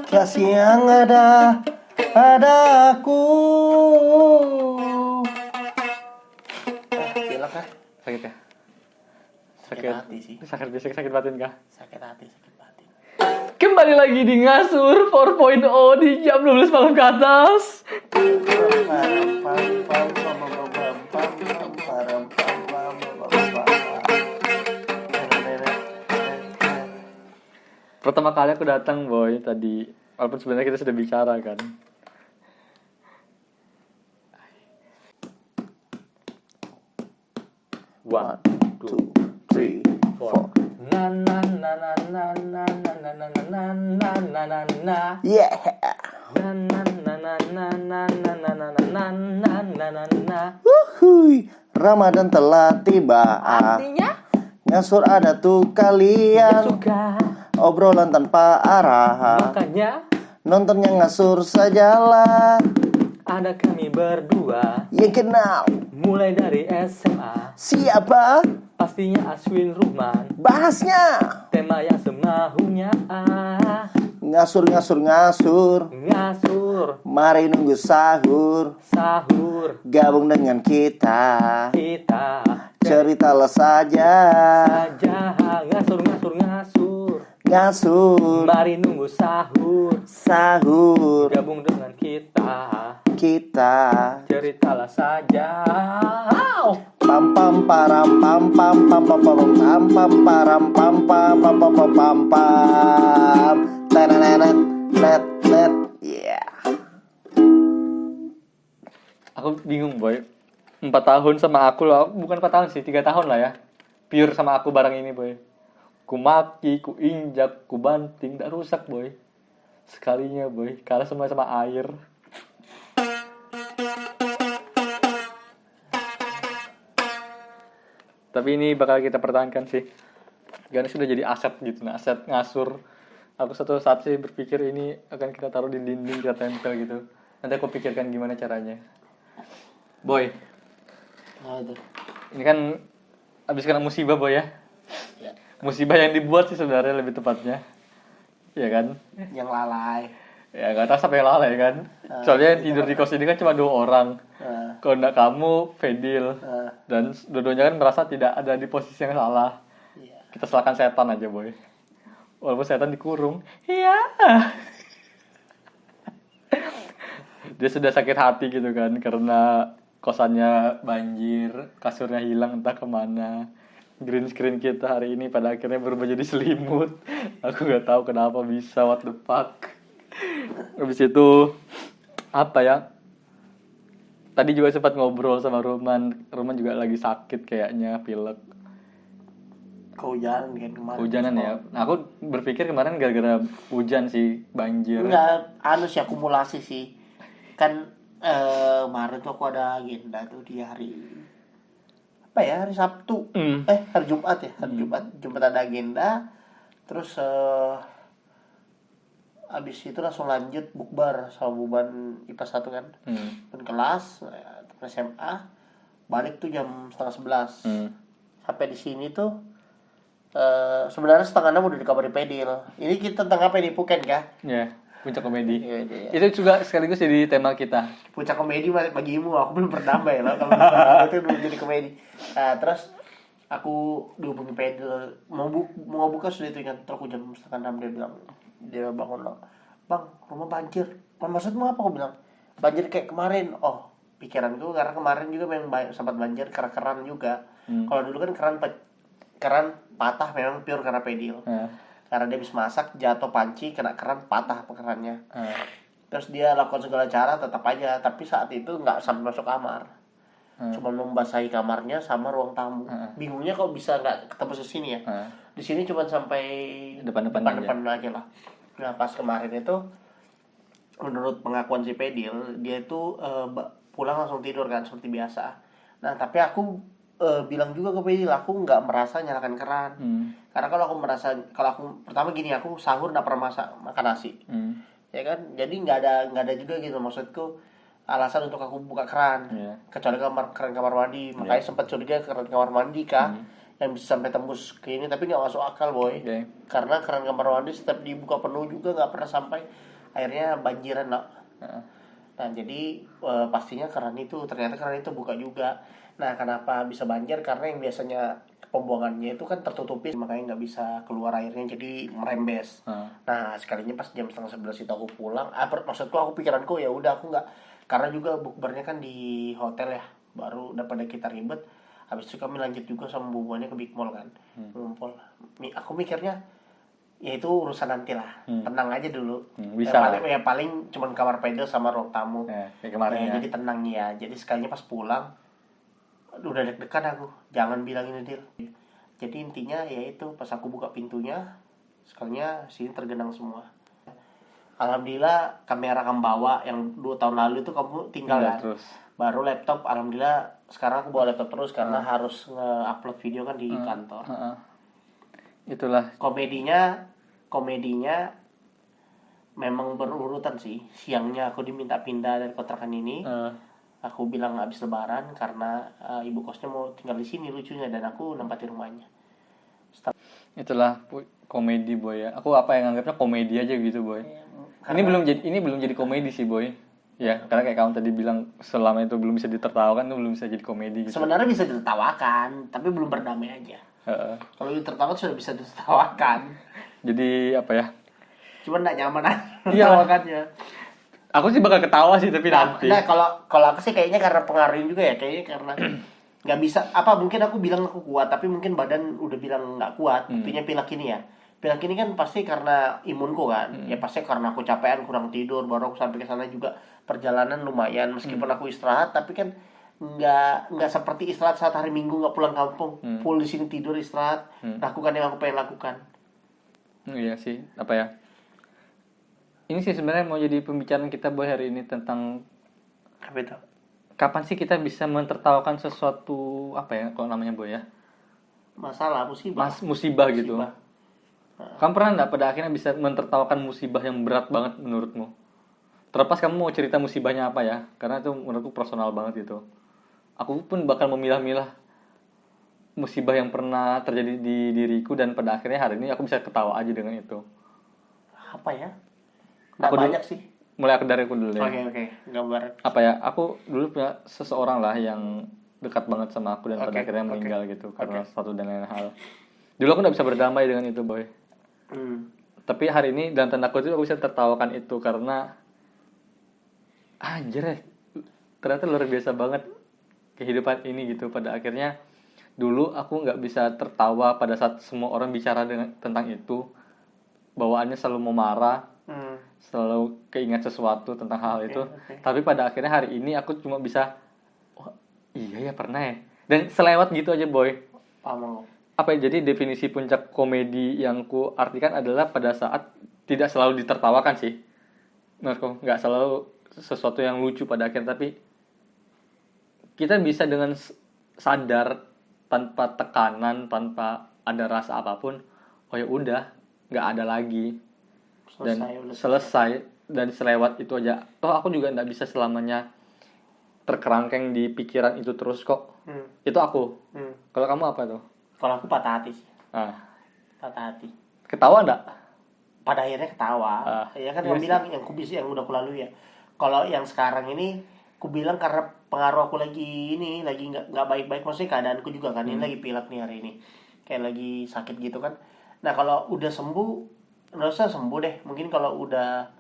kasih yang ada padaku. Gila kah? Sakit ya? Sakit hati sih. Sakit fisik, sakit batin kah? Sakit hati, sakit batin. Kembali lagi di Ngasur 4.0 di jam 12 malam ke atas. Pertama kali aku datang boy tadi, walaupun sebenarnya kita sudah bicara kan. One, two, three, four. Na na na na na na na na na na na na na na. Yeah. Na na na na na na na na na na na na na na. Wuhui, Ramadan telah tiba. Artinya Ngasur ada tuh kalian. suka. Obrolan tanpa arah. Makanya Nontonnya ngasur sajalah. ada kami berdua, Yang kenal mulai dari SMA. siapa? Pastinya Aswin Ruhman. Bahasnya Tema yang semaunya. ngasur. Ngasur Mari nunggu sahur. sahur Gabung dengan kita. kita Ceritalah saja. ngasur. Ngasur. Mari nunggu sahur gabung dengan kita. Ceritalah saja. Pam pam param pam pam pam pam pam pam pam param pam pam pam pam pam pam pam. Tenenet net net. Yeah. Aku bingung boy, 4 tahun sama aku loh. Bukan 4 tahun sih, 3 tahun lah ya. Pure sama aku bareng ini boy. Ku maki, ku injak, ku banting, tak rusak boy. Sekalinya boy, kalah sama air. Tapi ini bakal kita pertahankan sih. Karena sudah jadi aset gitu, nah aset Ngasur. Aku suatu saat sih berpikir ini akan kita taruh di dinding, kita tempel gitu. Nanti aku pikirkan gimana caranya. Boy, ini kan abis kena musibah boy ya. Musibah yang dibuat sih sebenarnya lebih tepatnya. Iya kan? Yang lalai. Ya gak tahu sampai lalai kan. Soalnya yang tidur di kos ini kan cuma 2 orang. Kalau enggak kamu, Fedil. Dan dua-duanya kan merasa tidak ada di posisi yang salah. Kita salahkan setan aja boy. Walaupun setan dikurung. Iya. Dia sudah sakit hati gitu kan. Karena kosannya banjir. Kasurnya hilang entah kemana. Green screen kita hari ini pada akhirnya berubah jadi selimut. Aku gak tahu kenapa bisa, what the fuck. Habis itu apa ya? Tadi juga sempat ngobrol sama Roman. Roman juga lagi sakit kayaknya, pilek. Kehujanan kan kemarin. Hujanan ya. Nah, aku berpikir kemarin gara-gara hujan sih, banjir. Enggak, sih akumulasi sih. Kan kemarin tuh aku ada agenda tuh di hari apa ya, hari Sabtu. Hari Jumat ya, Jumat ada agenda. Terus abis itu langsung lanjut bukber sama buban IPA 1 kan. Dan kelas SMA balik tuh jam 10:30. Sampai di sini tuh sebenarnya 5:30 udah dikabari Pedil. Ini kita tentang apa ini, Puken kah? Ya, puncak komedi. Iya. Itu juga sekaligus jadi tema kita. Puncak komedi bagimu, aku belum pernah ya loh. Kalau itu belum jadi komedi. Nah, terus aku dihubungi Pedil mau buka sudah itu kan. Terus aku jam 5:30 dia bangun loh. Bang, rumah banjir. Maksudmu apa? Aku bilang banjir kayak kemarin. Oh, pikiranku karena kemarin juga memang sempat banjir karena keran juga. Kalau dulu kan keran patah memang pure karena Pedil. Karena dia habis masak jatuh panci kena keran patah kerannya. Terus dia lakukan segala cara tetap aja, tapi saat itu nggak sampai masuk kamar. Cuma membasahi kamarnya sama ruang tamu. Bingungnya kok bisa nggak ketemu di sini ya. Di sini cuma sampai depan aja lah. Nah, pas kemarin itu menurut pengakuan si Pedil, dia itu pulang langsung tidur kan seperti biasa. Nah, tapi aku bilang juga ke Pedil, aku nggak merasa nyalakan keran. Karena kalau aku pertama gini, aku sahur nggak pernah makan nasi. Ya kan, jadi nggak ada juga gitu maksudku alasan untuk aku buka keran. Kecuali keran kamar mandi. Makanya sempat curiga keran kamar mandi kah yang bisa sampai tembus ke ini, tapi nggak masuk akal boy. Oke. Karena keran kamar mandi setiap dibuka penuh juga nggak pernah sampai, akhirnya banjiran lah. Heeh. Nah jadi pastinya ternyata keran itu buka juga. Nah kenapa bisa banjir? Karena yang biasanya pembuangannya itu kan tertutupi, makanya nggak bisa keluar airnya, jadi merembes. Heeh. Nah sekalinya pas jam 10:30 itu aku pulang, maksudku aku pikiranku ya udah aku nggak, karena juga bukbernya kan di hotel ya, baru daripada kita ribet. Habis itu kami lanjut juga sama bubuannya ke Big Mall kan, ngumpul. Aku mikirnya ya itu urusan nanti lah, tenang aja dulu. Bisa lah. Paling cuman kamar pedal sama ruang tamu. Kayak kemarin ya. Jadi tenang ya. Jadi sekalinya pas pulang, aduh, udah deg-degan aku. Jangan bilang ini deal. Jadi intinya ya itu pas aku buka pintunya, sekalinya sini tergenang semua. Alhamdulillah kamera kamu bawa yang 2 tahun lalu itu kamu tinggal kan. Terus. Baru laptop, alhamdulillah sekarang aku bawa laptop terus karena harus nge-upload video kan di kantor. Itulah. Komedinya memang berurutan sih. Siangnya aku diminta pindah dari kontrakan ini. Aku bilang habis lebaran karena ibu kosnya mau tinggal di sini lucunya, dan aku nempatin rumahnya. Itulah komedi boy ya. Aku apa yang anggapnya komedi aja gitu boy. Ini belum jadi komedi sih boy. Ya, karena kayak kamu tadi bilang selama itu belum bisa ditertawakan, itu belum bisa jadi komedi gitu. Sebenarnya bisa ditertawakan, tapi belum berdamai aja. Kalau ditertawakan sudah bisa ditertawakan. Jadi apa ya? Cuman nggak nyaman aja Iya. tertawakannya. Aku sih bakal ketawa sih tapi nanti. Nah, kalau aku sih kayaknya karena pengaruhin juga ya, kayaknya karena nggak bisa mungkin aku bilang aku kuat, tapi mungkin badan udah bilang nggak kuat. Artinya pilek ini ya. Pilek ini kan pasti karena imunku kan. Ya pasti karena aku capean, kurang tidur, baru aku sampai ke sana juga perjalanan lumayan, meskipun aku istirahat, tapi kan nggak seperti istirahat saat hari Minggu nggak pulang kampung, full di sini tidur istirahat, lakukan yang aku pengen lakukan. Iya sih, apa ya? Ini sih sebenarnya mau jadi pembicaraan kita boy hari ini tentang Apa itu? kapan sih kita bisa mentertawakan sesuatu, apa ya kalau namanya boy ya? Masalah, musibah. Musibah gitu. Kamu pernah nggak pada akhirnya bisa mentertawakan musibah yang berat banget menurutmu? Terlepas kamu mau cerita musibahnya apa ya, karena itu menurutku personal banget gitu. Aku pun bakal memilah-milah musibah yang pernah terjadi di diriku, dan pada akhirnya hari ini aku bisa ketawa aja dengan itu. Apa ya? Nggak Aku banyak sih. Mulai dari aku dulu ya. Oke. Gambar. Apa ya? Aku dulu punya seseorang lah yang dekat banget sama aku dan pada akhirnya meninggal gitu karena satu dan lain hal. Dulu aku nggak bisa berdamai dengan itu boy. Tapi hari ini dalam tanda kutip aku bisa tertawakan itu karena anjir ya, ternyata luar biasa banget kehidupan ini gitu. Pada akhirnya dulu aku nggak bisa tertawa pada saat semua orang bicara tentang itu, bawaannya selalu mau marah, selalu keingat sesuatu tentang hal itu. Tapi pada akhirnya hari ini aku cuma bisa, oh iya ya pernah ya, dan selewat gitu aja boy. Apa ya, jadi definisi puncak komedi yang ku artikan adalah pada saat tidak selalu ditertawakan sih, menurutku nggak selalu sesuatu yang lucu pada akhirnya, tapi kita bisa dengan sadar tanpa tekanan, tanpa ada rasa apapun, oh ya udah nggak ada lagi, dan selesai dan selewat itu aja. Toh aku juga nggak bisa selamanya terkerangkeng di pikiran itu terus kok. Itu aku. Kalau kamu apa tuh? Kalau aku patah hati sih. Patah hati. Ketawa nggak? Pada akhirnya ketawa. Ya kan iya kamu bilang yang kubis yang udah aku lalui ya. Kalau yang sekarang ini ku bilang karena pengaruh aku lagi nggak baik-baik, maksudnya keadaanku juga kan, ini lagi pilek nih hari ini, kayak lagi sakit gitu kan. Nah kalau udah sembuh, nggak usah sembuh deh, mungkin kalau udah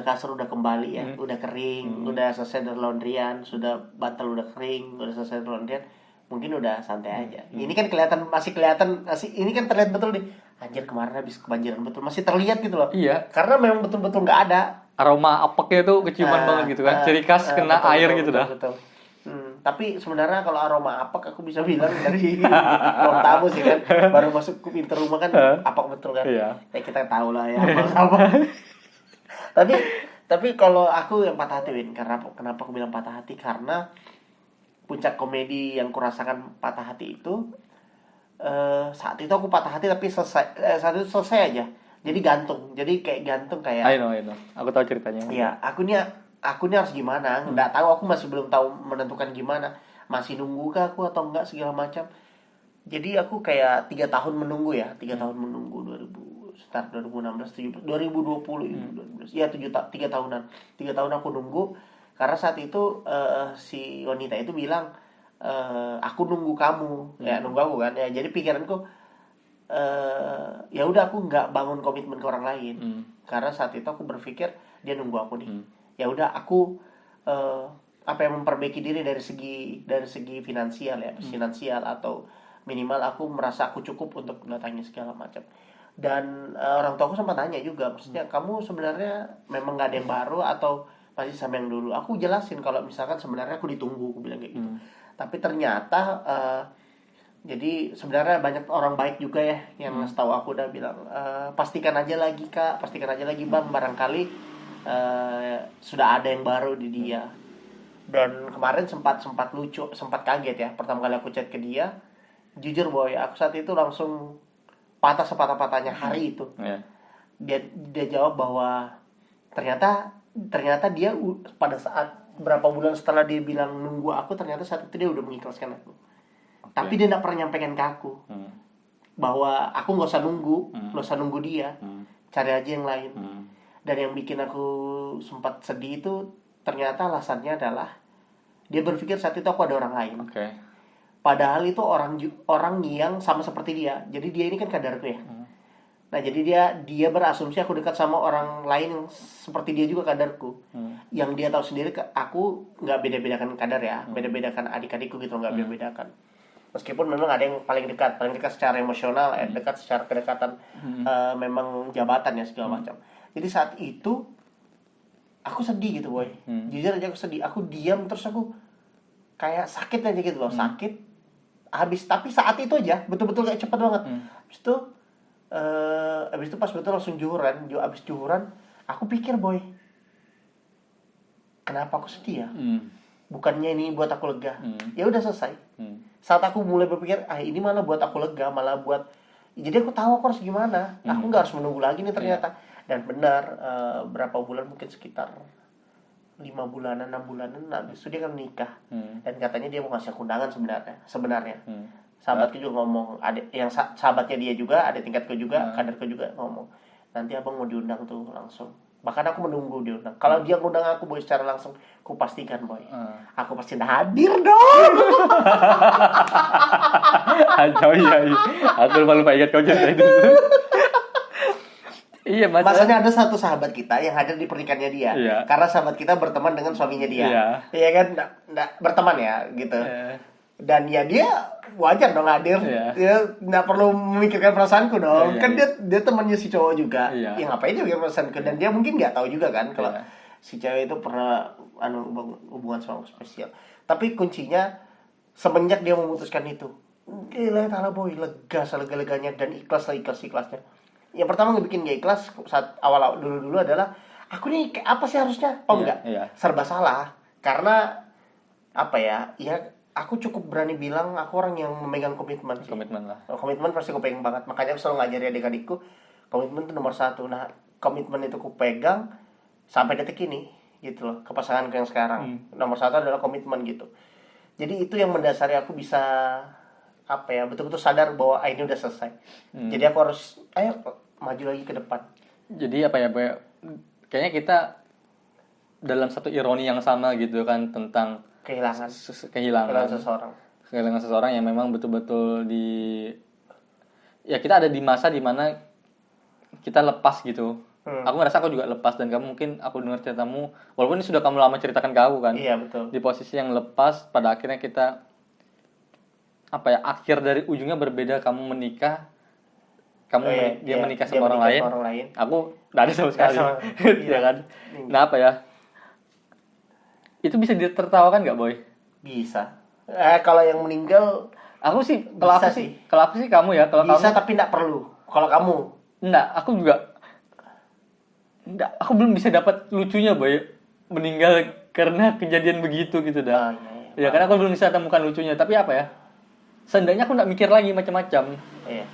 kasur udah kembali ya, udah kering, udah selesai dari laundryan, sudah bantal udah kering, udah selesai dari laundryan, mungkin udah santai aja. Ini kan masih ini kan terlihat betul nih, anjir kemarin habis kebanjiran betul, masih terlihat gitu loh. Iya. Karena memang betul-betul nggak ada. Aroma apeknya tuh keciuman banget gitu kan, ciri khas kena air gitu dah. Betul. Tapi sebenarnya kalau aroma apek aku bisa bilang dari ruang tamu sih kan, baru masuk ke pintu rumah kan apek betul kan. Iya. Ya kita tahu lah ya apa. Tapi kalau aku yang patah hati, Win, kenapa aku bilang patah hati, karena puncak komedi yang kurasakan patah hati itu saat itu aku patah hati tapi saat itu selesai aja. Jadi gantung. Jadi kayak gantung kayak. I know. Aku tahu ceritanya. Iya, aku ini harus gimana? Nggak tahu, aku masih belum tahu menentukan gimana. Masih nunggu kah aku atau enggak segala macam. Jadi aku kayak 3 tahun menunggu ya, 3 tahun menunggu 2016, 2020, 2012, ya 3 tahunan, 3 tahun aku nunggu karena saat itu si wanita itu bilang aku nunggu kamu, ya nunggu aku kan, ya jadi pikiranku ya udah aku nggak bangun komitmen ke orang lain karena saat itu aku berpikir dia nunggu aku nih, ya udah aku apa yang memperbaiki diri dari segi finansial ya, finansial atau minimal aku merasa aku cukup untuk mendatangi segala macam. Dan orang tuaku sempat tanya juga, maksudnya kamu sebenarnya memang gak ada yang baru atau masih sama yang dulu. Aku jelasin kalau misalkan sebenarnya aku ditunggu, aku bilang kayak gitu. Tapi ternyata jadi sebenarnya banyak orang baik juga ya yang ngasih tahu aku, udah bilang pastikan aja lagi kak, pastikan aja lagi bang, barangkali sudah ada yang baru di dia. Dan kemarin sempat lucu, sempat kaget ya pertama kali aku chat ke dia. Jujur boy, aku saat itu langsung patah sepatah-patahnya hari itu. Dia jawab bahwa ternyata dia pada saat berapa bulan setelah dia bilang nunggu aku, ternyata saat itu dia udah mengikhlaskan aku. Tapi dia nggak pernah nyampaikan ke aku bahwa aku nggak usah nunggu dia, cari aja yang lain. Dan yang bikin aku sempat sedih itu ternyata alasannya adalah dia berpikir saat itu aku ada orang lain. Padahal itu orang yang sama seperti dia. Jadi dia ini kan kadarku ya. Nah jadi dia berasumsi aku dekat sama orang lain yang seperti dia juga kadarku. Yang dia tahu sendiri aku nggak beda-bedakan kadar ya, beda-bedakan adik-adikku gitu, nggak beda-bedakan. Meskipun memang ada yang paling dekat secara emosional, dekat secara kedekatan, memang jabatan ya segala macam. Jadi saat itu aku sedih gitu boy. Jujur aja aku sedih. Aku diam terus aku kayak sakit aja gitu loh, sakit. Tapi saat itu aja betul-betul kayak cepet banget. Habis itu pas betul langsung juhuran. Abis juhuran aku pikir boy, kenapa aku sedih ya? Bukannya ini buat aku lega. Ya udah selesai. Saat aku mulai berpikir ini malah buat aku lega, malah buat, jadi aku tahu aku harus gimana. Aku nggak harus menunggu lagi nih ternyata. Dan benar berapa bulan, mungkin sekitar 5 bulanan, 6 bulanan, habis itu dia kan nikah. Dan katanya dia mau ngasih aku undangan sebenarnya. Sahabatku juga ngomong, ada yang sahabatnya dia juga, ada tingkatku juga, kaderku juga ngomong, nanti abang mau diundang tuh langsung. Bahkan aku menunggu diundang. Kalau dia ngundang aku boy secara langsung, aku pastikan boy, aku pasti udah hadir dong. Iya. Aku lupa ingat kau cerita itu. Iya, masanya ada satu sahabat kita yang hadir di pernikahannya dia. Karena sahabat kita berteman dengan suaminya dia. Iya kan, nggak berteman ya gitu. Dan ya dia wajar dong hadir. Dia nggak perlu memikirkan perasaanku dong. Kan dia temannya si cowok juga. Ya ngapain dia mikir perasaanku. Dan dia mungkin nggak tahu juga kan kalau si cewek itu pernah hubungan sama spesial. Tapi kuncinya semenjak dia memutuskan itu, gila ta'ala boy, lega selega-leganya dan ikhlasnya. Yang pertama ngebikin gak ikhlas saat awal dulu adalah aku nih apa sih harusnya? Enggak. Serba salah. Karena apa ya? Ya aku cukup berani bilang aku orang yang memegang komitmen sih. Komitmen lah. Komitmen pasti aku pegang banget. Makanya aku selalu ngajari adik-adikku, komitmen itu nomor 1. Nah, komitmen itu aku pegang sampai detik ini gitu loh. Ke pasanganku yang sekarang. Nomor 1 adalah komitmen gitu. Jadi itu yang mendasari aku bisa apa ya, betul-betul sadar bahwa ini udah selesai. Jadi aku harus maju lagi ke depan. Jadi apa ya, kayaknya kita dalam satu ironi yang sama gitu kan, tentang kehilangan seseorang yang memang betul-betul ya kita ada di masa dimana kita lepas gitu. Aku ngerasa aku juga lepas, dan kamu mungkin aku dengar ceritamu, walaupun ini sudah kamu lama ceritakan ke aku kan. Iya betul. Di posisi yang lepas, pada akhirnya kita apa ya, akhir dari ujungnya berbeda. Kamu menikah, dia menikah sama orang lain. Aku nggak ada sama sekali. Iya kan. Nah apa ya, itu bisa ditertawakan nggak boy? Bisa. Kalau yang meninggal, aku sih kalau aku sih kamu ya, kalau bisa kamu, tapi nggak perlu. Kalau kamu enggak, aku belum bisa dapat lucunya boy, meninggal karena kejadian begitu gitu dah. Ya karena aku belum bisa temukan lucunya. Tapi apa ya, seenggaknya aku nggak mikir lagi macam-macam. Iya.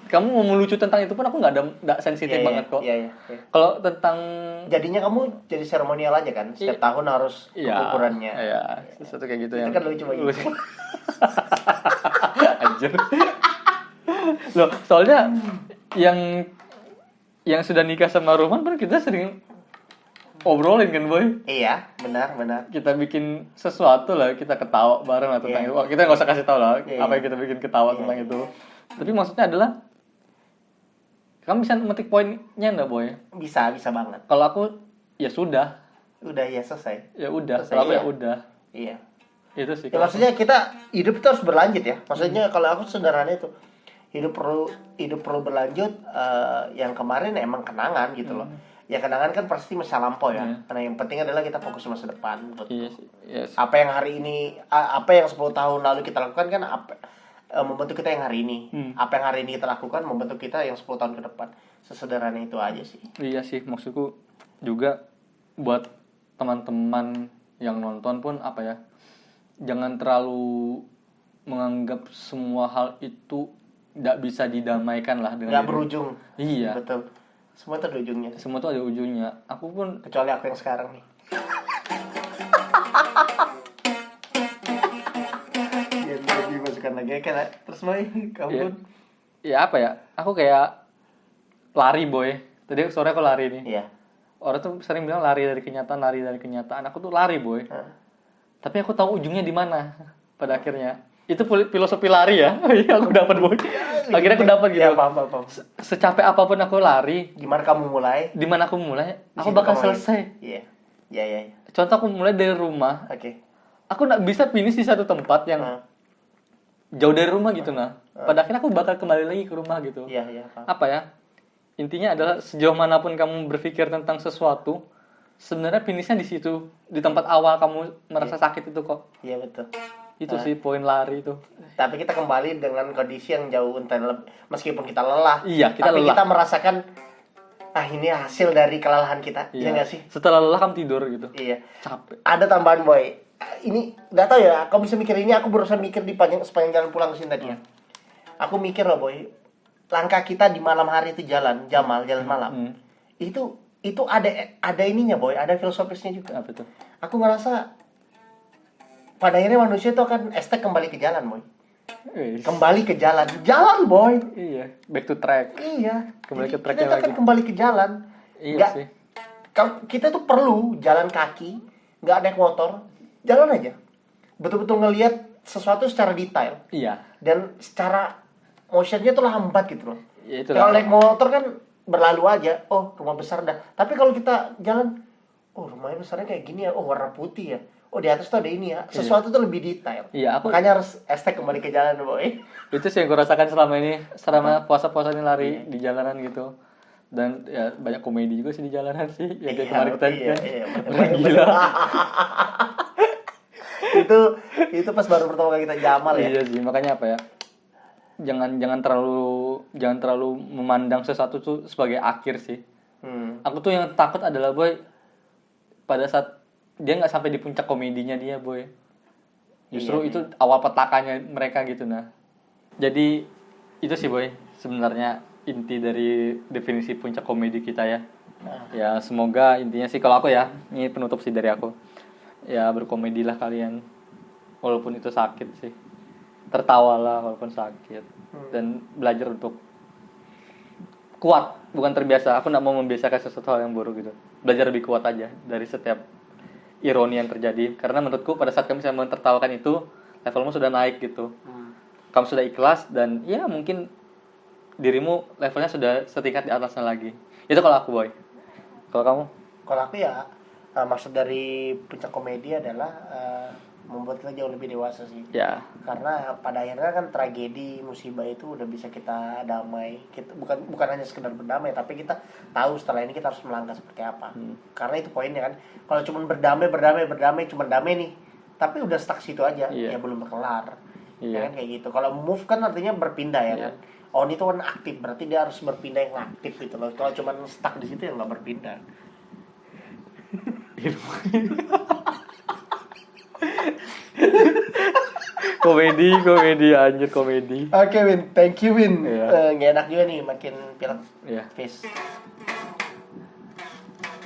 Kamu mau melucu tentang itu pun aku nggak sensitif banget kok. Iya. Kalau tentang, jadinya kamu jadi seremonial aja kan, setiap tahun harus ukurannya. Iya, sesuatu kayak gitu. Itu kan lucu banget. anjir. Loh, soalnya yang sudah nikah sama Roman kan kita sering obrolin kan boy. Iya, benar. Kita bikin sesuatu lah, kita ketawa bareng lah tentang Iya. itu. Wah, kita nggak usah kasih tahu lah Iya. apa yang kita bikin ketawa Iya. tentang itu. Tapi maksudnya adalah kamu bisa metik poinnya nggak boy? Bisa banget. Kalau aku ya sudah, Udah ya selesai. ya udah. Selesai, Kalau aku iya. ya udah. Iya. Itu sih. Ya maksudnya kita hidup itu harus berlanjut ya. Maksudnya kalau aku sederhana itu hidup perlu berlanjut. Yang kemarin emang kenangan gitu loh. Ya kenangan kan pasti masa lampau ya. Karena yang penting adalah kita fokus masa depan. Iya sih. Yes. Apa yang hari ini, apa yang 10 tahun lalu kita lakukan kan membentuk kita yang hari ini. Apa yang hari ini kita lakukan membentuk kita yang 10 tahun ke depan. Sesederhana itu aja sih. Iya sih, maksudku juga buat teman-teman yang nonton pun apa ya, jangan terlalu menganggap semua hal itu tidak bisa didamaikan lah dengan Nggak diri. berujung. Iya, Betul. Semua itu ada ujungnya. semua tuh ada ujungnya. Aku pun Kecuali aku yang sekarang nih. Ya, dimasukkan lagi kan. Terus Boy, kamu Iya. pun. ya apa ya, aku kayak lari boy. Tadi sore aku lari nih. Iya. Orang tuh sering bilang lari dari kenyataan. Aku tuh lari boy. Tapi aku tahu ujungnya di mana pada akhirnya. Itu filosofi lari ya. Iya, aku dapat boy. Akhirnya aku dapat gitu. Ya, paham. Secapek apapun aku lari, Gimana kamu mulai? di mana aku mulai, Di aku situ bakal kamu selesai. Iya. Iya. Contoh aku mulai dari rumah, Oke. aku nggak bisa finish di satu tempat yang jauh dari rumah gitu nah. Pada akhirnya aku bakal kembali lagi ke rumah gitu. Iya, paham. Apa ya? Intinya adalah sejauh manapun kamu berpikir tentang sesuatu, sebenarnya finishnya di situ, di tempat awal kamu merasa sakit itu kok. Iya, betul. Itu sih poin lari itu. Tapi kita kembali dengan kondisi yang jauh meskipun kita lelah. Iya, kita tapi lelah. kita merasakan ini hasil dari kelelahan kita. Iya nggak sih? Setelah lelah kamu tidur gitu. Iya. Capek. Ada tambahan Boy. Ini nggak tahu ya. Kamu bisa mikir ini. Aku berusaha mikir di sepanjang jalan pulang ke sini tadi ya. Aku mikir loh Boy. Langkah kita di malam hari itu jalan malam. Itu ada ininya Boy. Ada filosofisnya juga. Apa tuh? Aku ngerasa pada akhirnya manusia itu akan kembali ke jalan Boy. Kembali ke jalan Boy. Iya, back to track. Iya. Kembali Jadi ke track kita akan lagi. kembali ke jalan. Iya Nggak- sih. Kita tuh perlu jalan kaki, nggak naik motor, jalan aja. Betul-betul ngelihat sesuatu secara detail Iya. dan secara motionnya tuh lambat gitu loh. Ya, itu Kalau lah. naik motor kan berlalu aja. Oh, rumah besar dah. Tapi kalau kita jalan, oh rumahnya besarnya kayak gini ya. Oh warna putih ya. Oh di atas tuh ada ini ya. Sesuatu tuh lebih detail. Iya, aku Makanya harus kembali ke jalan Boy. itu sih yang gue rasakan selama ini, selama puasa-puasa ini lari di jalanan gitu. Dan ya banyak komedi juga sih di jalanan sih. Ya kayak kemarin kita kan. Orang gila. itu pas baru pertama kali kita jamal ya. Iya sih, makanya apa ya? Jangan terlalu memandang sesuatu tuh sebagai akhir sih. Aku tuh yang takut adalah boy pada saat dia nggak sampai di puncak komedinya dia boy. Justru Iya, itu awal petakannya mereka gitu nah. Jadi itu sih boy sebenarnya inti dari definisi puncak komedi kita ya. Ya semoga intinya sih kalau aku ya, ini penutup sih dari aku. Ya berkomedilah kalian walaupun itu sakit sih. Tertawalah walaupun sakit dan belajar untuk kuat, bukan terbiasa. Aku nggak mau membiasakan sesuatu hal yang buruk gitu. Belajar lebih kuat aja dari setiap ironi yang terjadi. Karena menurutku pada saat kamu bisa menertawakan itu, levelmu sudah naik gitu. Kamu sudah ikhlas dan ya mungkin dirimu levelnya sudah setingkat di atasnya lagi. Itu kalau aku boy. Kalau kamu? Kalau aku ya maksud dari puncak komedi adalah membuat kita jauh lebih dewasa sih. Ya. Karena pada akhirnya kan tragedi musibah itu udah bisa kita damai. Kita bukan hanya sekedar berdamai, tapi kita tahu setelah ini kita harus melangkah seperti apa. Karena itu poinnya kan. Kalau cuma berdamai cuma damai nih, tapi udah stuck situ aja, ya belum kelar. Ya kan kayak gitu. Kalau move kan artinya berpindah ya kan. Oh ini tuh kan aktif, berarti dia harus berpindah yang aktif gitu loh. Kalau cuma stuck di situ ya nggak berpindah. komedi anjir komedi. Oke Win, thank you Win. Iya. Nggak enak juga nih makin pilek. Iya. Peace.